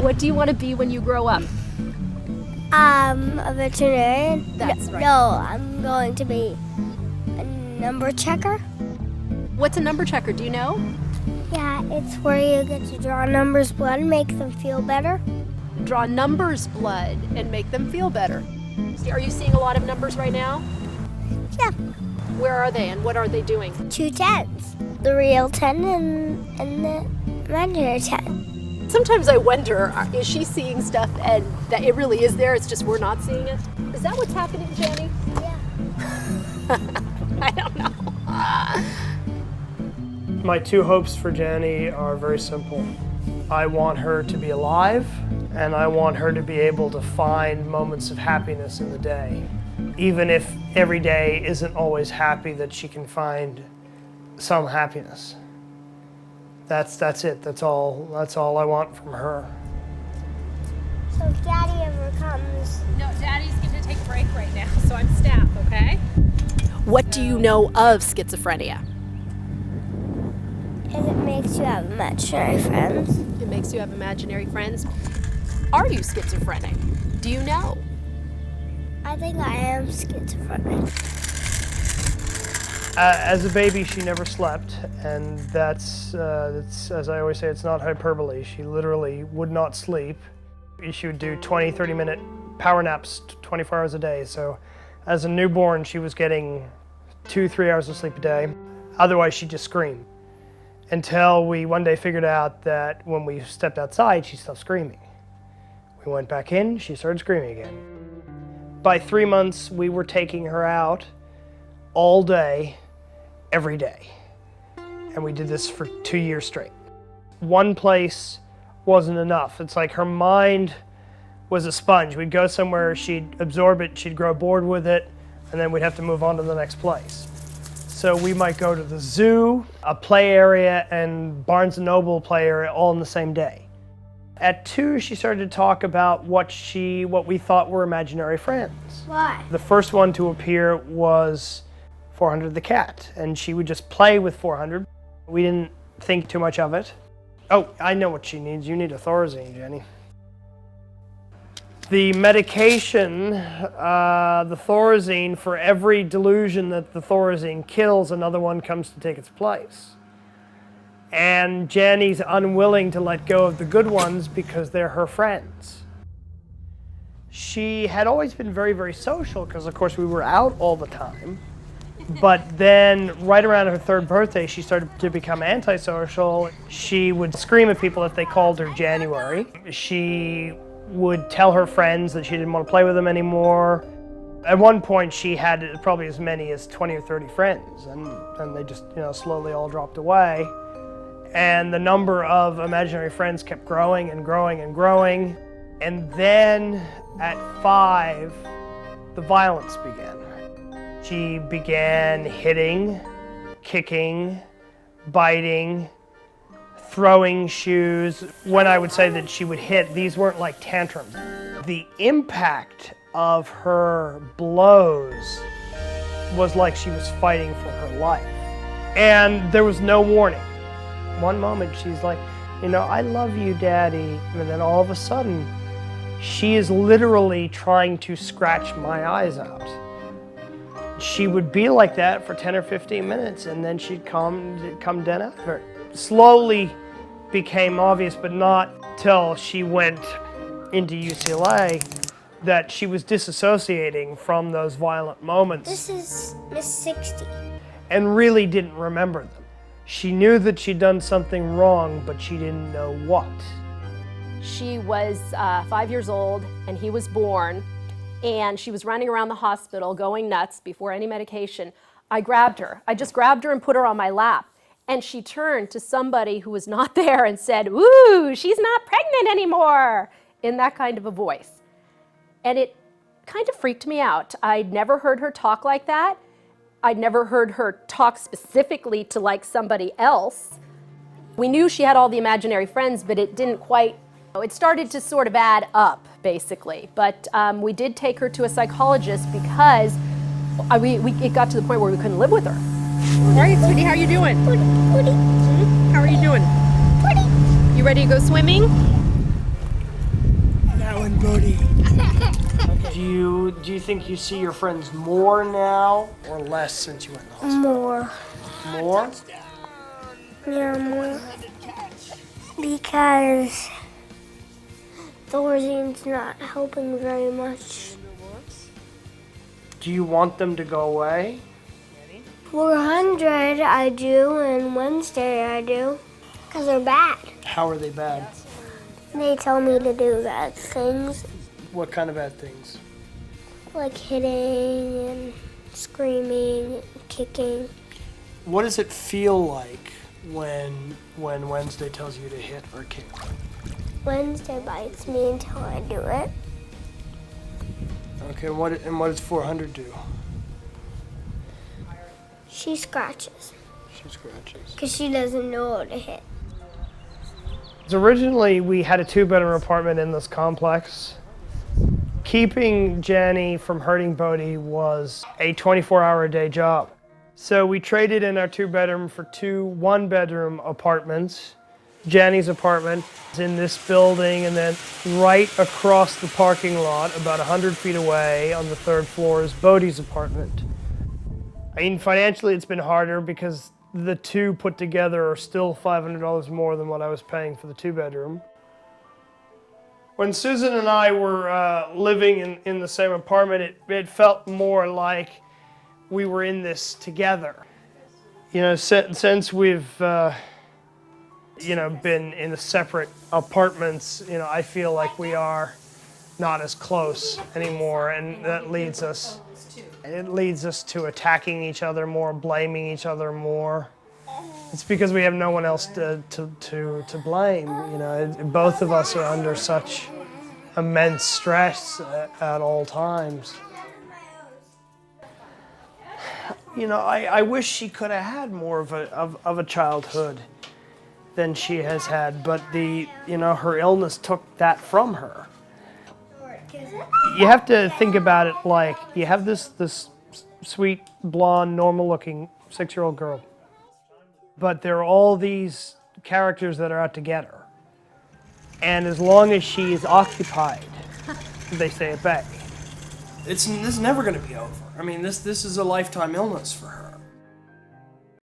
What do you want to be when you grow up? A veterinarian. That's right. No, I'm going to be a number checker. What's a number checker? Do you know? Yeah, it's where you get to draw numbers blood and make them feel better. Draw numbers blood and make them feel better. Are you seeing a lot of numbers right now? Yeah. Where are they and what are they doing? 2 tens. The real 10 and the imaginary 10. Sometimes I wonder, is she seeing stuff and that it really is there, it's just we're not seeing it? Is that what's happening, Jenny? Yeah. I don't know. My 2 hopes for Jenny are very simple. I want her to be alive, and I want her to be able to find moments of happiness in the day. Even if every day isn't always happy, that she can find some happiness. That's it. That's all I want from her. So if Daddy ever comes... No, Daddy's going to take a break right now, so I'm staff, okay? What do you know of schizophrenia? And it makes you have imaginary friends. It makes you have imaginary friends. Are you schizophrenic? Do you know? I think I am schizophrenic. As a baby, she never slept, and that's, as I always say, it's not hyperbole. She literally would not sleep. She would do 20, 30-minute power naps 24 hours a day. So as a newborn, she was getting 2-3 hours of sleep a day. Otherwise, she'd just scream. Until we one day figured out that when we stepped outside, she stopped screaming. We went back in, she started screaming again. By 3 months, we were taking her out all day, every day. And we did this for 2 years straight. One place wasn't enough. It's like her mind was a sponge. We'd go somewhere, she'd absorb it, she'd grow bored with it, and then we'd have to move on to the next place. So we might go to the zoo, a play area, and Barnes & Noble play area all in the same day. At 2, she started to talk about what we thought were imaginary friends. Why? The first one to appear was 400 the cat, and she would just play with 400. We didn't think too much of it. Oh, I know what she needs. You need a Thorazine, Jenny. The medication, the Thorazine, for every delusion that the Thorazine kills, another one comes to take its place. And Jenny's unwilling to let go of the good ones because they're her friends. She had always been very, very social because, of course, we were out all the time. But then, right around her 3rd birthday, she started to become antisocial. She would scream at people if they called her January. She would tell her friends that she didn't want to play with them anymore. At one point, she had probably as many as 20 or 30 friends, and they just, slowly all dropped away. And the number of imaginary friends kept growing and growing and growing. And then at 5, the violence began. She began hitting, kicking, biting, throwing shoes. When I would say that she would hit, these weren't like tantrums. The impact of her blows was like she was fighting for her life. And there was no warning. One moment she's like, I love you, Daddy. And then all of a sudden, she is literally trying to scratch my eyes out. She would be like that for 10 or 15 minutes, and then she'd come dead after it. Slowly became obvious, but not till she went into UCLA, that she was disassociating from those violent moments. This is Miss 60. And really didn't remember them. She knew that she'd done something wrong, but she didn't know what. She was 5 years old, and he was born. And she was running around the hospital going nuts before any medication. I grabbed her. I just grabbed her and put her on my lap. And she turned to somebody who was not there and said, "Ooh, she's not pregnant anymore," in that kind of a voice. And it kind of freaked me out. I'd never heard her talk like that. I'd never heard her talk specifically to like somebody else. We knew she had all the imaginary friends, but it didn't quite, it started to sort of add up, basically. But we did take her to a psychologist because it got to the point where we couldn't live with her. All right, sweetie, how are you doing? Pretty. How are you doing? Pretty. You ready to go swimming? buddy. Do you think you see your friends more now or less since you went to the hospital? More. More? Yeah, more. Because Thorzine's not helping very much. Do you want them to go away? 400 I do, and Wednesday I do. Because they're bad. How are they bad? They tell me to do bad things, What kind of bad things? like hitting and screaming, and kicking. What does it feel like when Wednesday tells you to hit or kick? Wednesday bites me until I do it. Okay, what does 400 do? She scratches She scratches. because she doesn't know how to hit. So originally, we had a 2-bedroom apartment in this complex. Keeping Jenny from hurting Bodhi was a 24-hour-a-day job. So we traded in our 2-bedroom for 2 1-bedroom apartments. Jenny's apartment is in this building, and then right across the parking lot, about 100 feet away on the 3rd floor, is Bodhi's apartment. I mean, financially, it's been harder because the 2 put together are still $500 more than what I was paying for the 2-bedroom. When Susan and I were living in the same apartment, it felt more like we were in this together. You know, since we've been in the separate apartments, I feel like we are not as close anymore, and that leads us to attacking each other more, blaming each other more. It's because we have no one else to blame. Both of us are under such immense stress at all times. I wish she could have had more of a childhood than she has had, but her illness took that from her. You have to think about it like you have this sweet, blonde, normal-looking 6-year-old girl, but there are all these characters that are out to get her. And as long as she is occupied, they stay at bay. This is never going to be over. I mean, this is a lifetime illness for her.